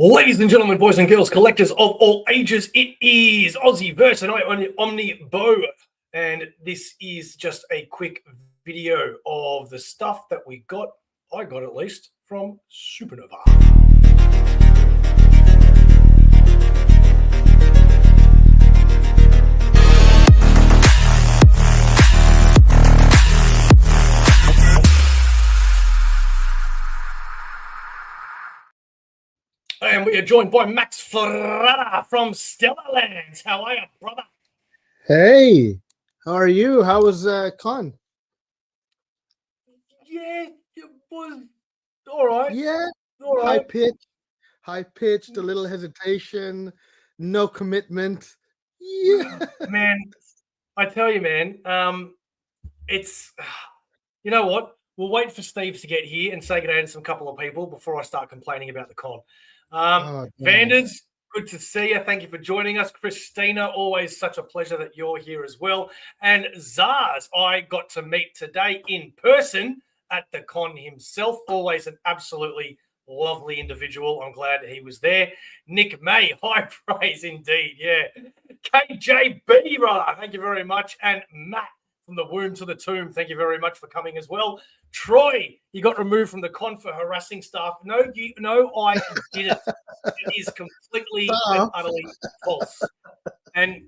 Ladies and gentlemen, boys and girls, collectors of all ages, it is AussieVerse and I on OmniBeau. And this is just a quick video of the stuff that we got, I got at least, from SupaNova. And we are joined by Max Ferrara from Stellar Lands. How are you, brother? Hey, how are you? How was con? Yeah, it was all right. Yeah, All right. high pitched, a little hesitation, no commitment. Yeah, Man, I tell you, man, it's, you know what? We'll wait for Steve to get here and say good day to some couple of people before I start complaining about the con. Vanders, good to see you. Thank you for joining us. Christina, always such a pleasure that you're here as well. And Zaz, I got to meet today in person at the con himself. Always an absolutely lovely individual. I'm glad that he was there. Nick May, high praise indeed. Yeah. KJB, brother, thank you very much. And Matt from the womb to the tomb, thank you very much for coming as well. Troy, you got removed from the con for harassing staff. No, I didn't. It is completely and utterly false. And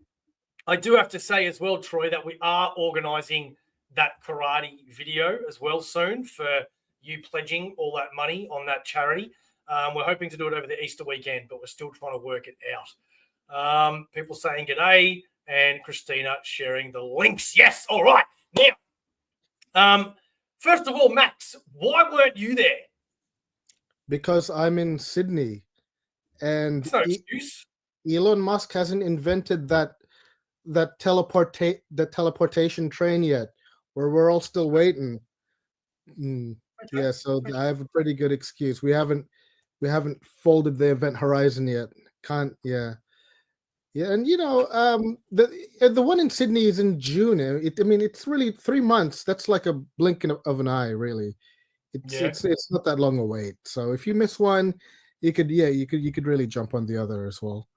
I do have to say as well, Troy, that we are organising that karate video as well soon for you pledging all that money on that charity. We're hoping to do it over the Easter weekend, but we're still trying to work it out. People saying g'day and Christina sharing the links. Yes, all right. Now, first of all, Max, why weren't you there? because I'm in Sydney, and That's no excuse. Elon Musk hasn't invented that teleportation train yet, where we're all still waiting. Okay. Yeah, so I have a pretty good excuse. We haven't folded the event horizon yet. Yeah, and the one in Sydney is in June. It's really 3 months. That's like a blink of an eye, really. It's not that long a wait. So if you miss one, you could really jump on the other as well.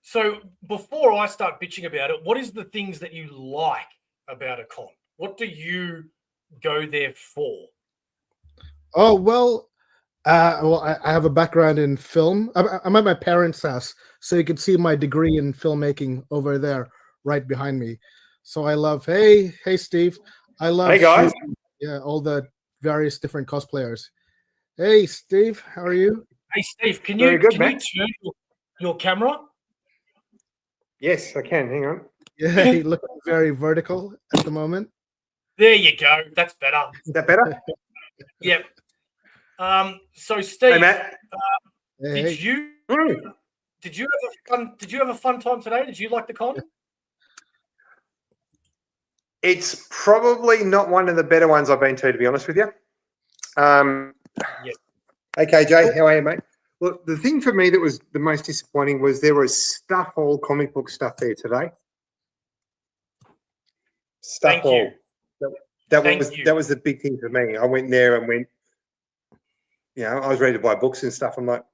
So before I start bitching about it, what is the things that you like about a con? What do you go there for? Oh well, I have a background in film. I'm at my parents' house, so you can see my degree in filmmaking over there, right behind me. So I love. Hey, Steve. I love. Hey guys. All the various different cosplayers. Hey, Steve. How are you? Hey, Steve. Can you turn your camera? Yes, I can. Hang on. Yeah, you look very vertical at the moment. There you go. That's better. Is that better? Yep. So Steve, hey, Matt. Did you have a fun time today? Did you like the con? It's probably not one of the better ones I've been to be honest with you. Yes. Hey KJ, how are you, mate? Look, the thing for me that was the most disappointing was there was all comic book stuff there today. Thank you. That was the big thing for me. I went there and went, I was ready to buy books and stuff. I'm like,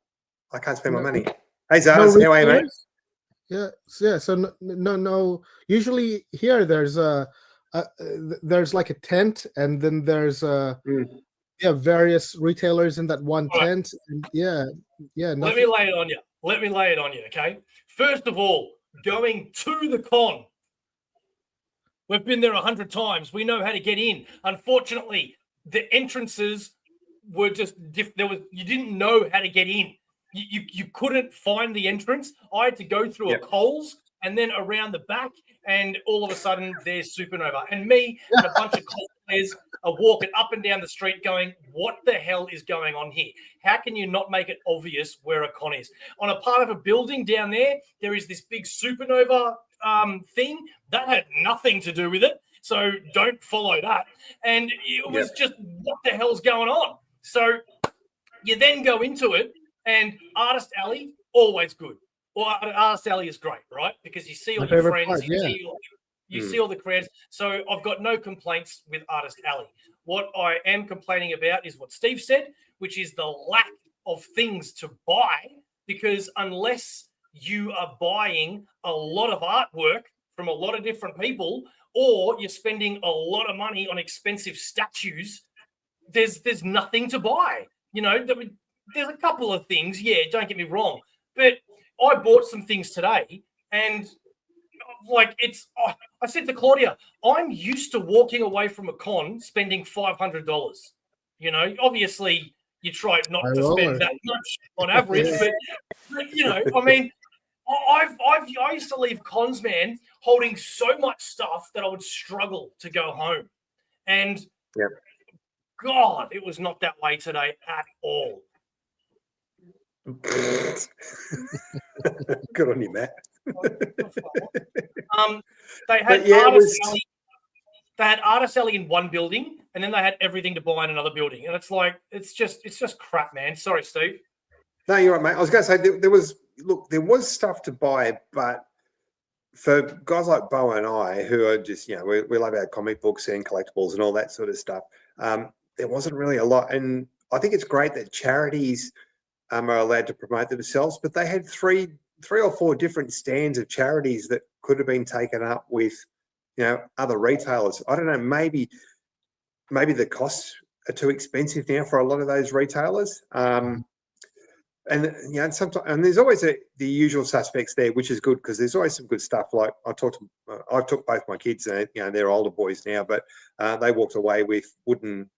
I can't spend my money. Hey Zaz, how are you, mate? Yeah. So no. Usually here there's like a tent, and then there's various retailers in that one tent. And yeah. Let me lay it on you. Okay. First of all, going to the con. We've been there 100 times. We know how to get in. Unfortunately, the entrances were just you didn't know how to get in. You couldn't find the entrance. I had to go through a Coles and then around the back, and all of a sudden there's SupaNova. And me and a bunch of Coles players are walking up and down the street going, what the hell is going on here? How can you not make it obvious where a con is? On a part of a building down there is this big SupaNova thing. That had nothing to do with it. So don't follow that. And it was just, what the hell's going on? So you then go into it, and Artist Alley, always good. Well, Artist Alley is great, right? Because you see all your friends, you see all the creators. So I've got no complaints with Artist Alley. What I am complaining about is what Steve said, which is the lack of things to buy because unless you are buying a lot of artwork from a lot of different people, or you're spending a lot of money on expensive statues, there's nothing to buy. You know, there's a couple of things, yeah, don't get me wrong, but I bought some things today, and like I said to Claudia, I'm used to walking away from a con spending $500. You know, obviously you try not to spend that much on average, but you know, I mean, I used to leave cons, man, holding so much stuff that I would struggle to go home, and God, it was not that way today at all. Good on you, Matt. They had Artist Alley in one building, and then they had everything to buy in another building, and it's like it's just crap, man. Sorry, Steve. No, you're right, mate. I was going to say there was stuff to buy, but for guys like Bo and I, who are just, you know, we love our comic books and collectibles and all that sort of stuff, there wasn't really a lot. And I think it's great that charities are allowed to promote themselves, but they had three or four different stands of charities that could have been taken up with, you know, other retailers. I don't know, maybe the costs are too expensive now for a lot of those retailers. And you know, sometimes, and there's always the usual suspects there, which is good because there's always some good stuff. Like I took both my kids, and you know, they're older boys now, but they walked away with wooden,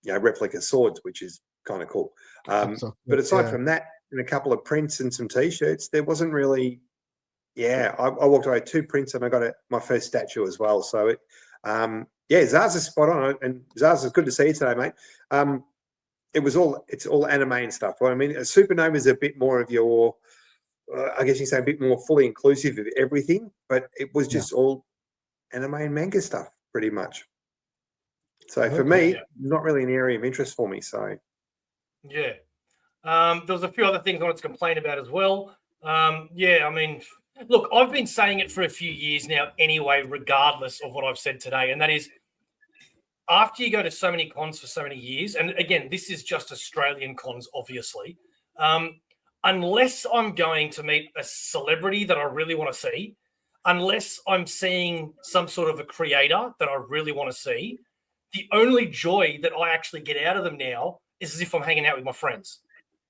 you know, replica swords, which is kind of cool. But aside from that, and a couple of prints and some T-shirts, there wasn't really. Yeah, I walked away with 2 prints, and I got my first statue as well. So it, Zaz is spot on, and Zaz, it's good to see you today, mate. It's all anime and stuff. Well, I mean, SupaNova is a bit more of your, I guess you say, a bit more fully inclusive of everything, but it was just all anime and manga stuff, pretty much. So for me, not really an area of interest for me. So there was a few other things I wanted to complain about as well. I mean, look, I've been saying it for a few years now anyway, regardless of what I've said today, and that is, after you go to so many cons for so many years, and again, this is just Australian cons, obviously, unless I'm going to meet a celebrity that I really want to see, unless I'm seeing some sort of a creator that I really want to see, the only joy that I actually get out of them now is as if I'm hanging out with my friends.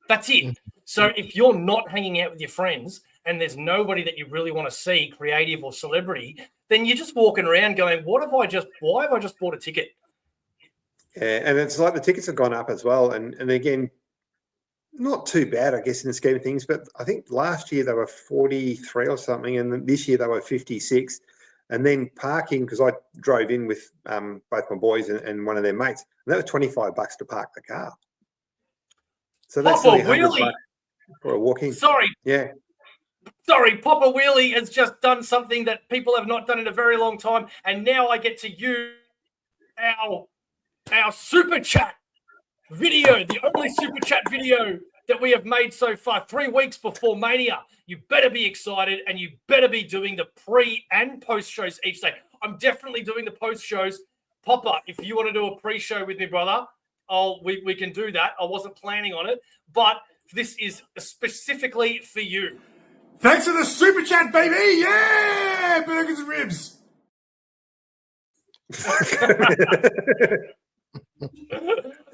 That's it. So if you're not hanging out with your friends and there's nobody that you really want to see, creative or celebrity, then you're just walking around going, why have I just bought a ticket? Yeah, and it's like the tickets have gone up as well. And again, not too bad, I guess, in the scheme of things. But I think last year they were 43 or something, and this year they were 56. And then parking, because I drove in with both my boys and one of their mates, and that was $25 to park the car. So that's Papa Wheelie for a walking. Sorry, Papa Wheelie has just done something that people have not done in a very long time, and now I get to use our super chat video, the only super chat video that we have made so far, 3 weeks before Mania. You better be excited, and you better be doing the pre and post shows each day. I'm definitely doing the post shows. Papa, if you want to do a pre-show with me, brother, we can do that. I wasn't planning on it, but this is specifically for you. Thanks for the super chat, baby! Yeah, burgers and ribs.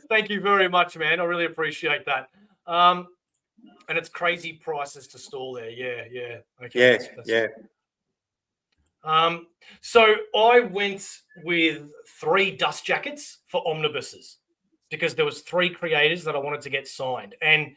Thank you very much, man. I really appreciate that. And it's crazy prices to stall there. Yeah. Okay. Yeah. So I went with 3 dust jackets for omnibuses because there was 3 creators that I wanted to get signed. And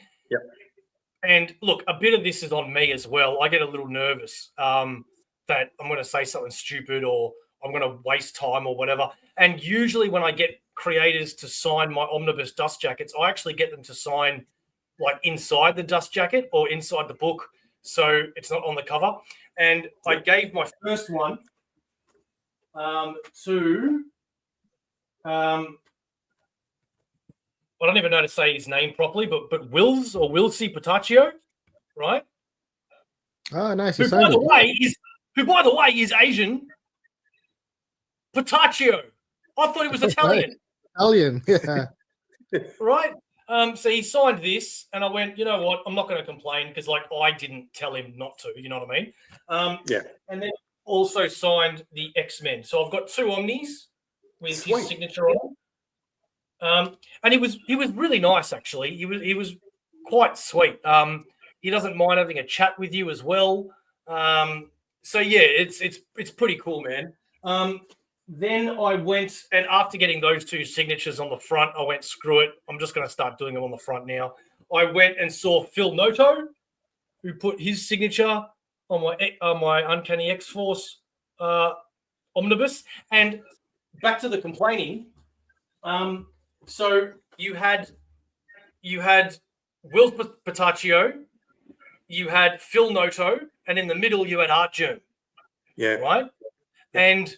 look, a bit of this is on me as well. I get a little nervous that I'm going to say something stupid or I'm going to waste time or whatever. And usually when I get creators to sign my omnibus dust jackets, I actually get them to sign like inside the dust jacket or inside the book, so it's not on the cover. And I gave my first one to I don't even know how to say his name properly, but Wills or Wilsey Potaccio, right? Oh, nice. Who, by the way, is Asian. Potaccio. I thought he was Italian. Italian, yeah. Right? So he signed this, and I went, you know what? I'm not going to complain because, like, I didn't tell him not to. You know what I mean? Yeah. And then also signed the X-Men. So I've got 2 Omnis with Sweet. his signature on them. And he was really nice, actually. He was quite sweet. He doesn't mind having a chat with you as well. So yeah, it's pretty cool, man. Then I went, and after getting those 2 signatures on the front, I went, screw it. I'm just going to start doing them on the front now. I went and saw Phil Noto, who put his signature on my Uncanny X-Force omnibus. And back to the complaining. So you had Will Pataccio, you had Phil Noto, and in the middle you had Art Germ. Yeah. Right? And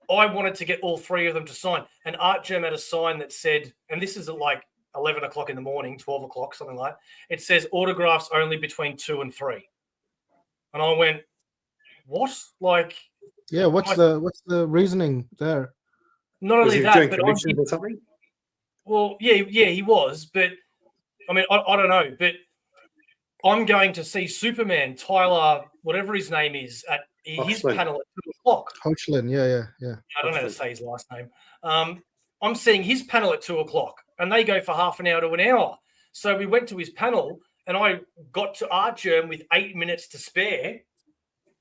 I wanted to get all 3 of them to sign. And Art Germ had a sign that said, and this is at like 11 o'clock in the morning, 12 o'clock, something like that. It says autographs only between 2 and 3. And I went, what? Like, yeah, what's the reasoning there? Not only that, doing but commissions or something? Well, yeah, he was. But I mean, I don't know. But I'm going to see Superman, Tyler, whatever his name is, at his panel at 2 o'clock. Hoechlin, yeah. I don't know how to say his last name. I'm seeing his panel at 2 o'clock, and they go for half an hour to an hour. So we went to his panel, and I got to Art Germ with 8 minutes to spare.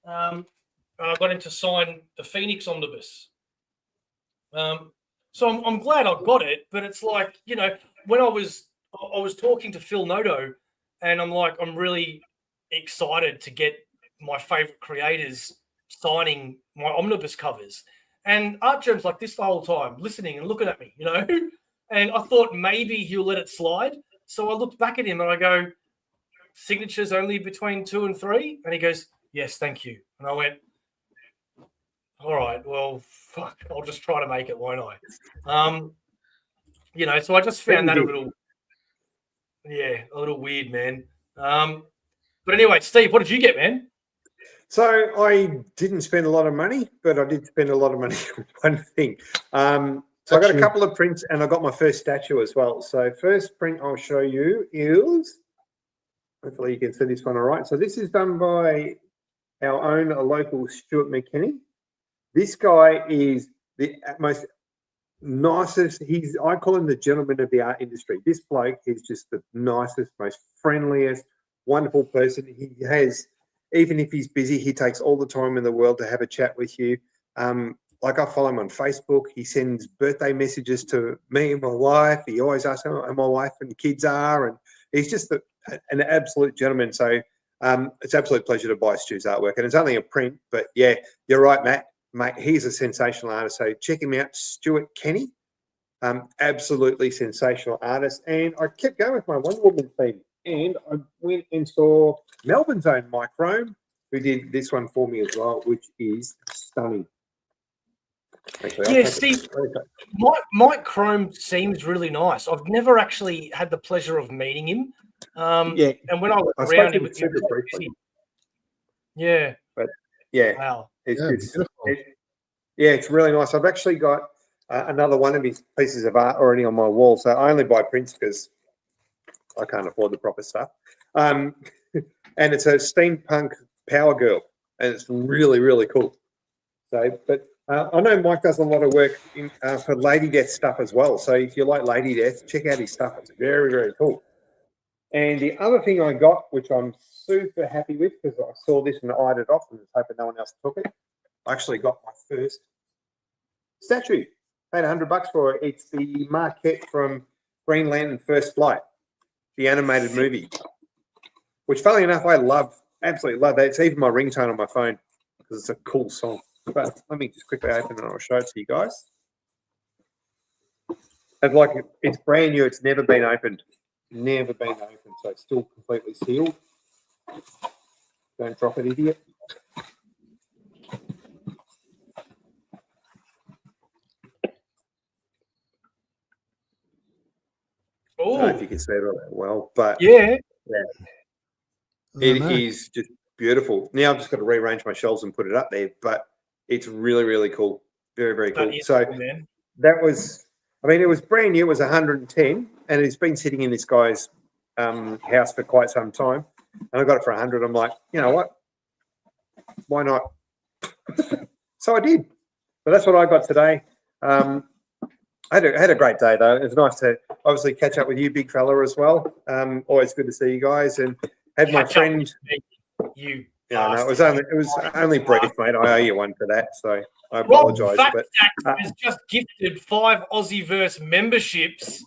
And I got him to sign the Phoenix omnibus. So I'm glad I got it, but it's like, you know, when I was talking to Phil Noto, and I'm like, I'm really excited to get my favorite creators signing my omnibus covers. And Art Germ's like this the whole time, listening and looking at me, you know. And I thought maybe he'll let it slide. So I looked back at him and I go, signatures only between 2 and 3? And he goes, yes, thank you. And I went, all right, well, fuck, I'll just try to make it, won't I? You know, so I just found that a little weird, man. But anyway, Steve, what did you get, man? So I didn't spend a lot of money, but I did spend a lot of money on one thing. So I got a couple of prints, and I got my first statue as well. So first print I'll show you is, hopefully you can see this one all right. So this is done by our own local Stuart McKinney. This guy is the most nicest. I call him the gentleman of the art industry. This bloke is just the nicest, most friendliest, wonderful person. He has, even if he's busy, he takes all the time in the world to have a chat with you. Like I follow him on Facebook. He sends birthday messages to me and my wife. He always asks how my wife and kids are, and he's just an absolute gentleman. So it's an absolute pleasure to buy Stu's artwork, and it's only a print. But yeah, you're right, Matt. Mate, he's a sensational artist. So check him out, Stuart Kenny. Absolutely sensational artist. And I kept going with my Wonder Woman theme. And I went and saw Melbourne's own Mike Rome, who did this one for me as well, which is stunning. Actually, yeah, Steve, Mike Chrome seems really nice. I've never actually had the pleasure of meeting him. Yeah. And when I was around him, super briefly. Yeah. But yeah. Wow. It's really nice. I've actually got another one of his pieces of art already on my wall. So I only buy prints because I can't afford the proper stuff. And it's a steampunk Power Girl, and it's really, really cool. So, but I know Mike does a lot of work for Lady Death stuff as well. So if you like Lady Death, check out his stuff. It's very, very cool. And the other thing I got, which I'm super happy with because I saw this and eyed it off and was hoping no one else took it, I actually got my first statue. Paid $100 for it. It's the Marquette from Green Lantern First Flight, the animated movie, which, funnily enough, I love, absolutely love that. It's even my ringtone on my phone because it's a cool song. But let me just quickly open it and I'll show it to you guys. It's brand new. It's never been opened. Never been opened. So it's still completely sealed. Don't drop it, idiot. I don't know if you can see it all that well, but yeah. It is just beautiful. Now I've just got to rearrange my shelves and put it up there, but it's really, really cool. Very, very cool. So cool, man. that was, I mean, it was brand new. It was 110, and it's been sitting in this guy's house for quite some time. And I got it for 100. I'm like, you know what? Why not? So I did. But that's what I got today. I had a great day though. It was nice to obviously catch up with you, big fella, as well. Always good to see you guys. And had my friend. You. Yeah, no, it was only brief, mate. I owe you one for that, so I apologise. But has just gifted 5 AussieVerse memberships.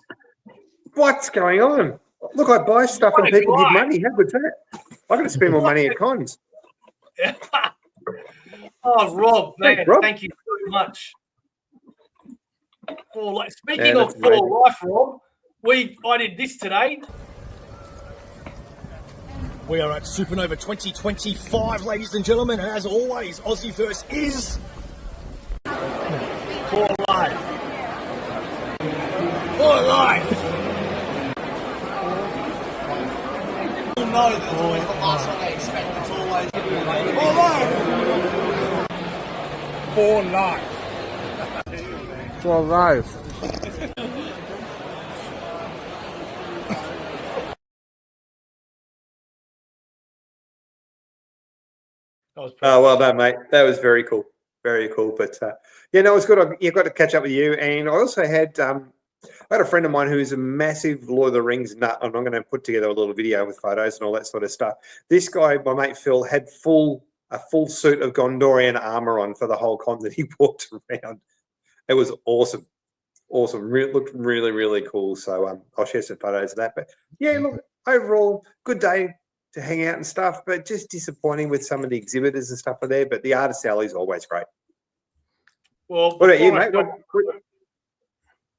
What's going on? Look, I buy stuff and people give money. How good's that? I got to spend more money at cons. Oh, Rob, man, Rob. thank you so much. Speaking of For Life, Rob, I did this today. We are at SupaNova 2025, ladies and gentlemen, and as always, AussieVerse is for life. For life. You know that it's always the last one they expect. It's always for life. For life. For life. Oh, well done, mate. That was very cool. Very cool. But yeah, no, it was good. You got to catch up with you. And I also had I had a friend of mine who's a massive Lord of the Rings nut, and I'm going to put together a little video with photos and all that sort of stuff. This guy, my mate Phil, had a full suit of Gondorian armor on for the whole con that he walked around. It was awesome. Awesome. Looked really, really cool. So I'll share some photos of that. But yeah, look, overall, good day to hang out and stuff, but just disappointing with some of the exhibitors and stuff are there. But the artist alley is always great. Well, what about you, mate?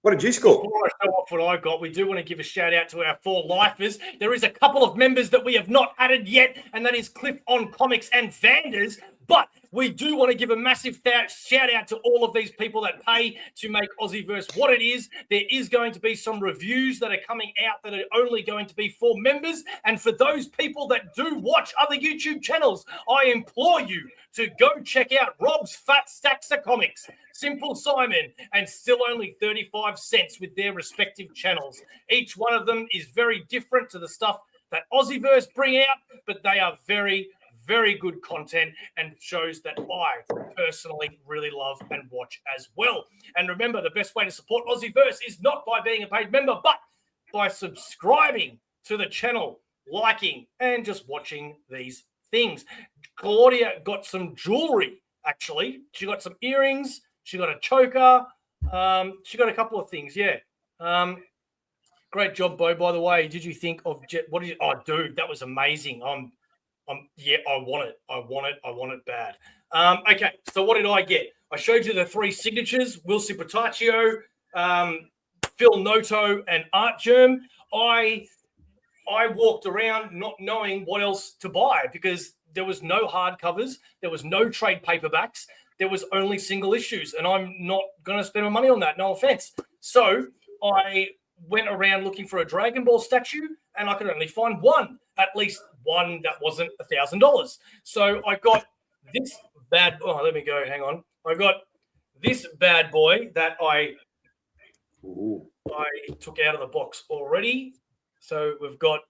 What did you score? Before I show off what I got, we do want to give a shout out to our 4 lifers. There is a couple of members that we have not added yet, and that is Cliff on Comics and Vanders. But we do want to give a massive shout out to all of these people that pay to make AussieVerse what it is. There is going to be some reviews that are coming out that are only going to be for members. And for those people that do watch other YouTube channels, I implore you to go check out Rob's Fat Stacks of Comics, Simple Simon, and Still Only 35 Cents with their respective channels. Each one of them is very different to the stuff that AussieVerse bring out, but they are very, very good content and shows that I personally really love and watch as well. And remember, the best way to support AussieVerse is not by being a paid member, but by subscribing to the channel, liking, and just watching these things. Claudia got some jewelry, actually. She got some earrings. She got a choker. She got a couple of things, yeah. Great job, Bo, by the way. Did you think of what did you, oh, dude, that was amazing. Yeah, I want it. I want it bad. Okay, so what did I get? I showed you the 3 signatures, Wilson Pataccio, Phil Noto, and Art Germ. I walked around not knowing what else to buy because there was no hardcovers, there was no trade paperbacks, there was only single issues, and I'm not going to spend my money on that, no offense. So I went around looking for a Dragon Ball statue, and I could only find one, at least one that wasn't $1,000. So I got this bad. Oh, let me go. Hang on. I got this bad boy that I took out of the box already. So we've got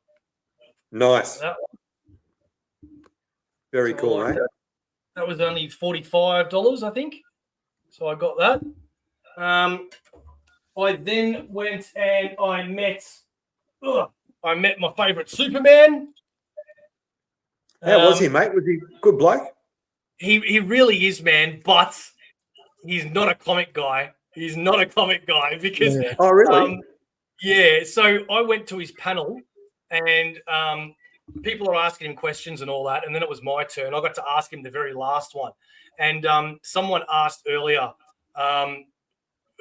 nice. Very cool, right? That was only $45, I think. So I got that. I then went and I met my favorite Superman. How was he, mate? Was he a good bloke? He really is, man, but he's not a comic guy. He's not a comic guy because oh, really? Yeah. So I went to his panel and people are asking him questions and all that, and then it was my turn. I got to ask him the very last one. And someone asked earlier,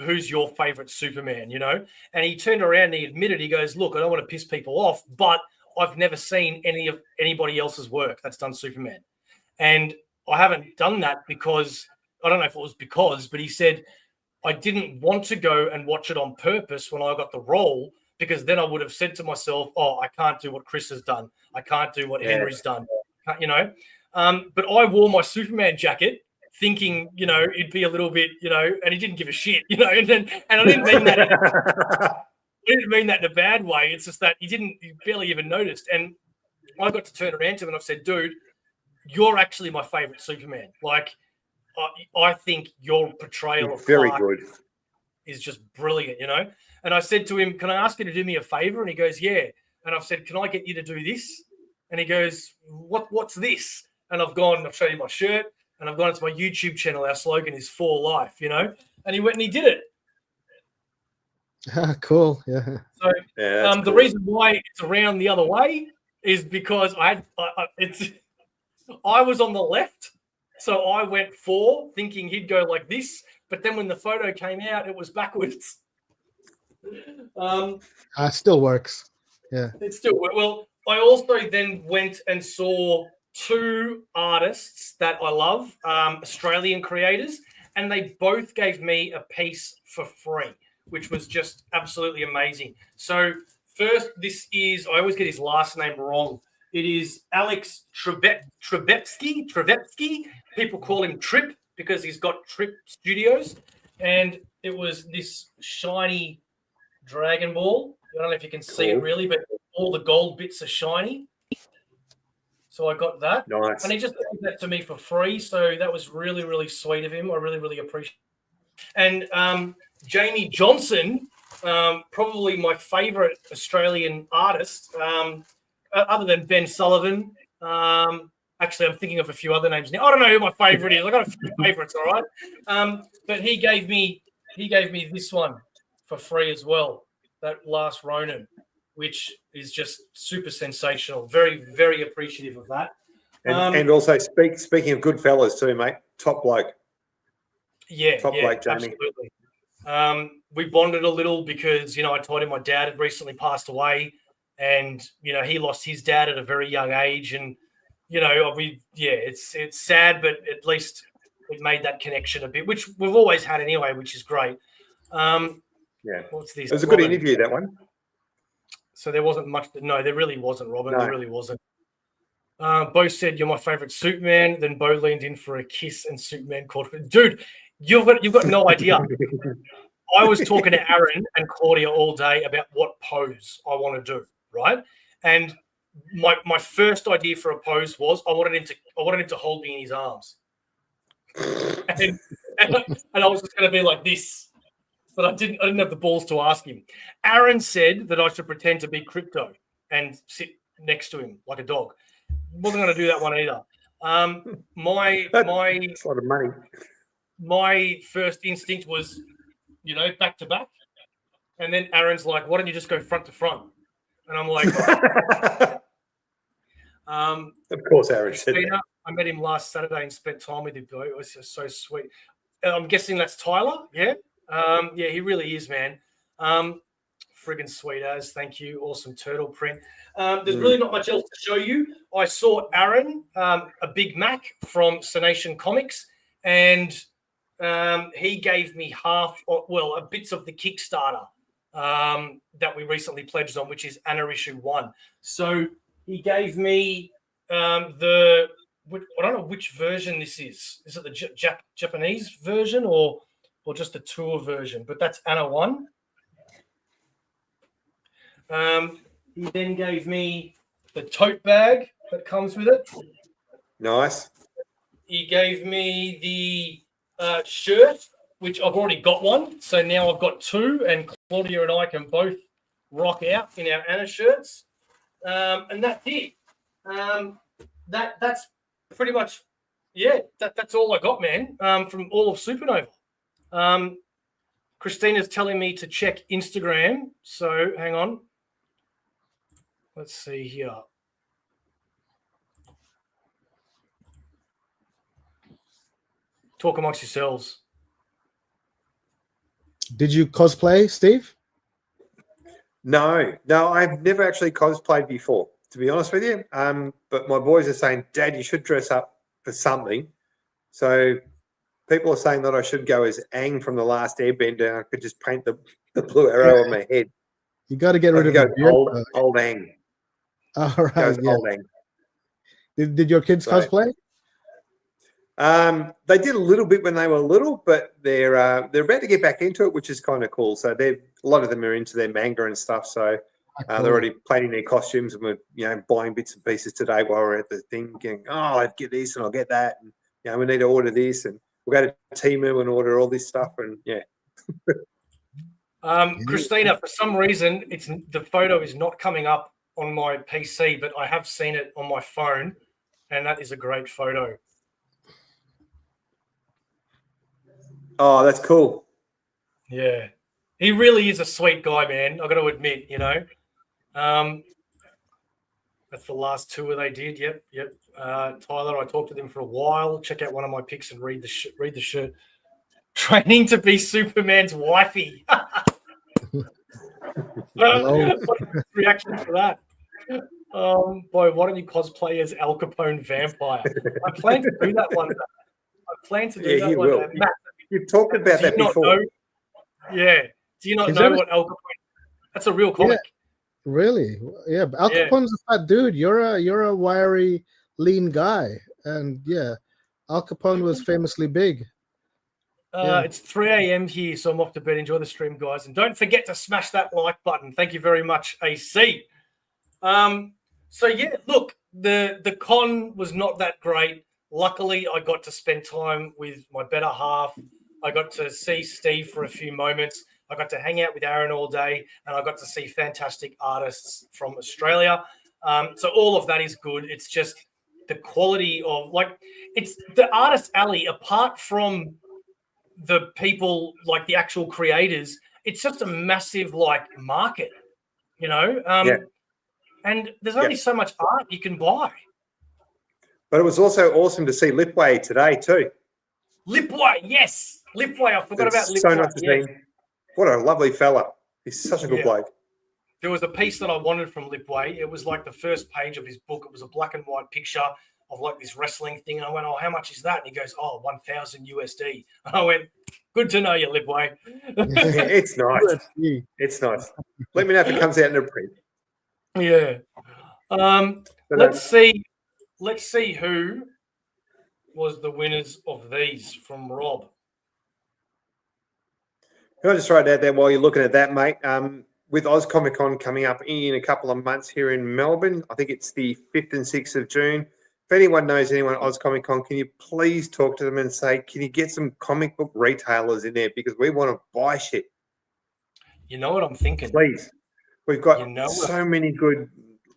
who's your favorite Superman, you know? And he turned around and he admitted, he goes, look, I don't want to piss people off, but I've never seen anybody else's work that's done Superman. And I haven't done that because, I don't know if it was because, but he said, I didn't want to go and watch it on purpose when I got the role, because then I would have said to myself, oh, I can't do what Chris has done. I can't do what Henry's done, you know? But I wore my Superman jacket thinking, you know, it'd be a little bit, you know, and he didn't give a shit, you know, and I didn't mean that. didn't mean that in a bad way. It's just that you barely even noticed. And I got to turn around to him and I've said, dude, you're actually my favorite Superman. Like, I think your portrayal of very Clark good is just brilliant, And I said to him, can I ask you to do me a favor? And he goes, yeah. And I've said, can I get you to do this? And he goes, what's this? And I've shown you my shirt and I've gone into my YouTube channel. Our slogan is For Life, And he went and he did it. Cool. Yeah. So cool. The reason why it's around the other way is because I was on the left. So I went 4 thinking he'd go like this. But then when the photo came out, it was backwards. Still works. Yeah. It still works. Well, I also then went and saw 2 artists that I love, Australian creators, and they both gave me a piece for free, which was just absolutely amazing. So first, I always get his last name wrong. It is Alex Trebetsky. People call him Trip because he's got Trip Studios. And it was this shiny Dragon Ball. I don't know if you can see it really, but all the gold bits are shiny. So I got that. Nice. And he just gave that to me for free. So that was really, really sweet of him. I really, really appreciate it. And Jamie Johnson, probably my favorite Australian artist, other than Ben Sullivan. Actually, I'm thinking of a few other names now. I don't know who my favorite is. I got a few favorites, all right. But he gave me this one for free as well. That Last Ronin, which is just super sensational. Very, very appreciative of that. And also speaking of good fellas too, mate. Top bloke. Yeah, top bloke, Jamie. Absolutely. We bonded a little because I told him my dad had recently passed away, and he lost his dad at a very young age, and it's sad, but at least it made that connection a bit, which we've always had anyway, which is great. Yeah, what's this? It was a good interview, that one. So there wasn't much. No, there really wasn't, Robin. No. There really wasn't. Bo said you're my favorite Superman. Then Bo leaned in for a kiss, and Superman called for dude. You've got no idea. I was talking to Aaron and Claudia all day about what pose I want to do, right? And my first idea for a pose was I wanted him to hold me in his arms, and I was just going to be like this. But I didn't have the balls to ask him. Aaron said that I should pretend to be Crypto and sit next to him like a dog. Wasn't going to do that one either. That's a lot of money. My first instinct was, back to back. And then Aaron's like, why don't you just go front to front? And I'm like, of course, Aaron said that. I met him last Saturday and spent time with him. It was just so sweet. I'm guessing that's Tyler, yeah? Yeah, he really is, man. Friggin' sweet as. Thank you. Awesome turtle print. There's really not much else to show you. I saw Aaron, a Big Mac from Sonation Comics, and he gave me bits of the Kickstarter that we recently pledged on, which is Anna Issue 1. So he gave me I don't know which version this is. Is it the Japanese version or just the tour version? But that's Anna 1. He then gave me the tote bag that comes with it. Nice. He gave me the shirt, which I've already got one. So now I've got 2, and Claudia and I can both rock out in our Anna shirts. And that's it. That's pretty much, that's all I got, man, from all of SupaNova. Christina's telling me to check Instagram. So hang on. Let's see here. Talk amongst yourselves. Did you cosplay, Steve? No, I've never actually cosplayed before, to be honest with you. But my boys are saying, Dad, you should dress up for something. So people are saying that I should go as Aang from The Last Airbender. I could just paint the blue arrow on my head. You got to get rid of the beard. Old Aang. All right. Old Aang. Did your kids cosplay? They did a little bit when they were little, but they're about to get back into it, which is kind of cool. So a lot of them are into their manga and stuff. So they're already planning their costumes, and we're buying bits and pieces today while we're at the thing. Going, I'll get this and I'll get that, and we need to order this, and we'll go to Temu and order all this stuff, and yeah. Christina, for some reason, the photo is not coming up on my PC, but I have seen it on my phone, and that is a great photo. Oh, that's cool. Yeah, he really is a sweet guy, man. I got to admit, that's the last tour they did. Yep. Tyler, I talked to them for a while. Check out one of my pics and read the shirt. Training to be Superman's wifey. Reaction to that. Boy, why don't you cosplay as Al Capone vampire? I plan to do that one day. Yeah, you will. You've talked about that before. Yeah. Do you not know what Al Capone? That's a real comic. Yeah, really? Yeah. Al Capone's a fat dude. You're a wiry, lean guy, and yeah, Al Capone was famously big. It's 3 a.m. here, so I'm off to bed. Enjoy the stream, guys, and don't forget to smash that like button. Thank you very much, AC. So yeah, look, the con was not that great. Luckily, I got to spend time with my better half. I got to see Steve for a few moments. I got to hang out with Aaron all day, and I got to see fantastic artists from Australia. So all of that is good. It's just the quality of it's the artist alley. Apart from the people, like the actual creators, it's just a massive market, and there's only so much art you can buy. But it was also awesome to see Lipway today too. Lipway, yes. Lipway, I forgot about Lipway. So nice to see him. What a lovely fella. He's such a good bloke. There was a piece that I wanted from Lipway. It was like the first page of his book. It was a black and white picture of this wrestling thing. And I went, oh, how much is that? And he goes, oh, 1,000 USD. And I went, good to know you, Lipway. It's nice. It's nice. Let me know if it comes out in a print. Yeah. Let's see who was the winners of these from Rob. Can I just throw it out there while you're looking at that, mate? With Oz Comic Con coming up in a couple of months here in Melbourne, I think it's the 5th and 6th of June. If anyone knows anyone at Oz Comic Con, can you please talk to them and say, can you get some comic book retailers in there? Because we want to buy shit. You know what I'm thinking? Please. We've got so many good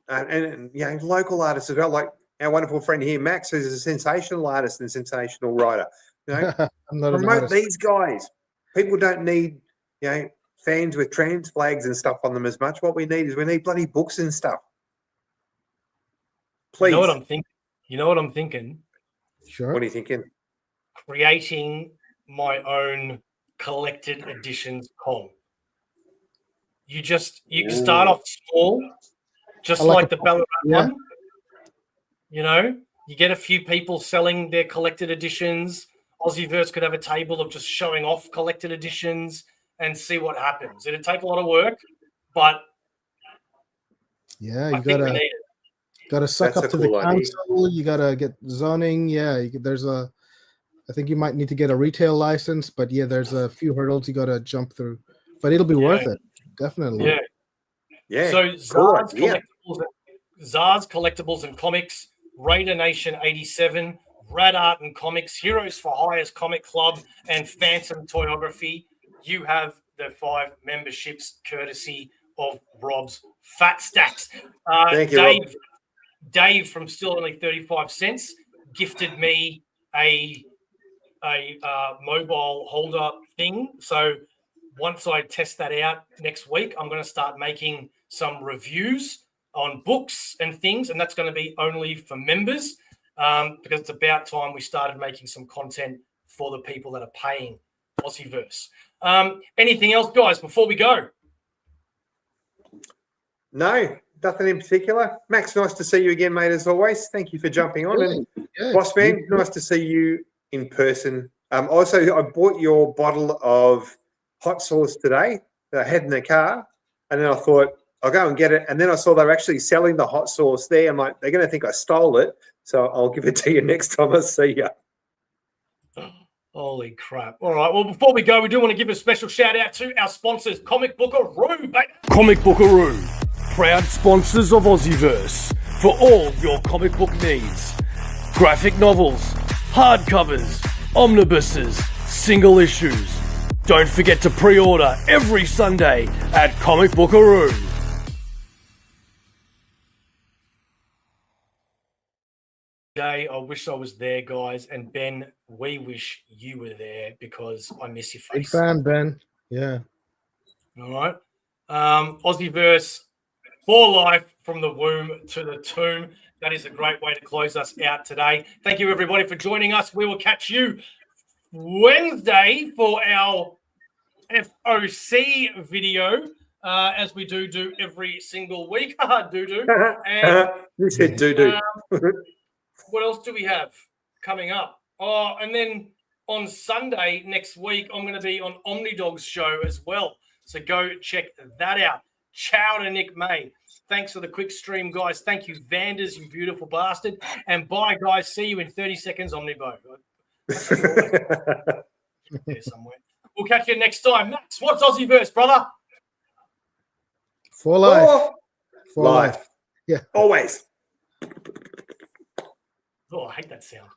and local artists as well, like our wonderful friend here, Max, who's a sensational artist and sensational writer. Promote these guys. People don't need, fans with trans flags and stuff on them as much. What we need bloody books and stuff. Please. You know what I'm thinking? Sure. What are you thinking? Creating my own collected editions con. You can start off small, just like the Ballarat one. You get a few people selling their collected editions. AussieVerse could have a table of just showing off collected editions and see what happens. It'd take a lot of work, but you gotta suck up to the council. You gotta get zoning. I think you might need to get a retail license, but there's a few hurdles you gotta jump through. But it'll be worth it, definitely. Yeah. So Zars Collectibles and Comics, Raider Nation 87. Rad Art and Comics, Heroes for Hires Comic Club, and Phantom Toyography. You have the 5 memberships courtesy of Rob's Fat Stacks. Thank you, Rob. Dave from Still Only 35 Cents gifted me a mobile holder thing. So once I test that out next week, I'm going to start making some reviews on books and things, and that's going to be only for members. Because it's about time we started making some content for the people that are paying AussieVerse. Anything else, guys, before we go? No, nothing in particular. Max, nice to see you again, mate, as always. Thank you for jumping on. And Boss Man, nice to see you in person. Also, I bought your bottle of hot sauce today that I had in the car, and then I thought, I'll go and get it. And then I saw they were actually selling the hot sauce there. I'm like, they're going to think I stole it. So I'll give it to you next time I see you. Holy crap. All right. Well, before we go, we do want to give a special shout out to our sponsors, Comic Bookaroo, baby. Comic Bookaroo, proud sponsors of AussieVerse for all your comic book needs. Graphic novels, hardcovers, omnibuses, single issues. Don't forget to pre-order every Sunday at Comic Bookaroo. Jay, I wish I was there, guys. And Ben, we wish you were there because I miss your Big face. fan, Ben. Yeah. All right. AussieVerse for life from the womb to the tomb. That is a great way to close us out today. Thank you, everybody, for joining us. We will catch you Wednesday for our FOC video, as we do every single week. do. And You said do. what else do we have coming up? Oh, and then on Sunday next week, I'm going to be on OmniDog's show as well. So go check that out. Ciao to Nick May. Thanks for the quick stream, guys. Thank you, Vanders, you beautiful bastard. And bye, guys. See you in 30 seconds, OmniBeau. There somewhere. We'll catch you next time. Max, what's AussieVerse, brother? For life. For life. Yeah. Always. Oh, I hate that sound.